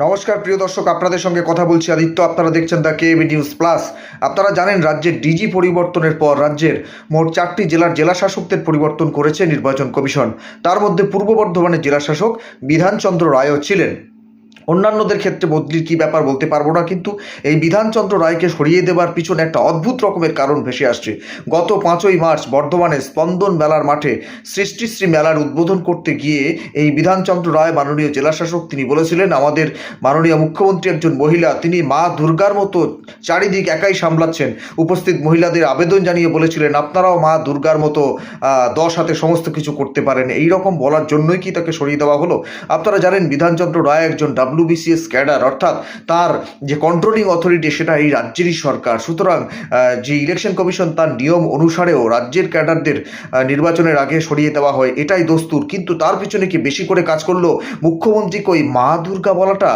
নমস্কার প্রিয় দর্শক, আপনাদের সঙ্গে কথা বলছি আদিত্য। আপনারা দেখছেন দ্য কেবি নিউজ প্লাস। আপনারা জানেন, রাজ্যের ডিজি পরিবর্তনের পর রাজ্যের মোট 4টি জেলার জেলাশাসকদের পরিবর্তন করেছে নির্বাচন কমিশন। তার মধ্যে পূর্ব বর্ধমানের জেলাশাসক বিধানচন্দ্র রায়ও ছিলেন। অন্যান্যদের ক্ষেত্রে বদলির কী ব্যাপার বলতে পারবো না, কিন্তু এই বিধানচন্দ্র রায়কে সরিয়ে দেওয়ার পিছনে একটা অদ্ভুত রকমের কারণ ভেসে আসছে। গত 5ই মার্চ বর্ধমানের স্পন্দন মেলার মাঠে সৃষ্টিশ্রী মেলার উদ্বোধন করতে গিয়ে এই বিধানচন্দ্র রায়, মাননীয় জেলাশাসক, তিনি বলেছিলেন, আমাদের মাননীয় মুখ্যমন্ত্রী একজন মহিলা, তিনি মা দুর্গার মতো চারিদিক একাই সামলাচ্ছেন। উপস্থিত মহিলাদের আবেদন জানিয়ে বলেছিলেন, আপনারাও মা দুর্গার মতো 10 হাতে সমস্ত কিছু করতে পারেন। এই রকম বলার জন্যই কি তাকে সরিয়ে দেওয়া হলো? আপনারা জানেন, বিধানচন্দ্র রায় একজন WBCS ক্যাডার, অর্থাৎ তার যে কন্ট্রোলিং অথরিটি সেটা এই রাজ্যেরই সরকার। সুতরাং যে ইলেকশন কমিশন তার নিয়ম অনুসারেও রাজ্যের ক্যাডারদের নির্বাচনের আগে সরিয়ে দেওয়া হয়, এটাই দস্তুর। কিন্তু তার পিছনে কি বেশি করে কাজ করলো মুখ্যমন্ত্রীকে ওই মা দুর্গা বলাটা?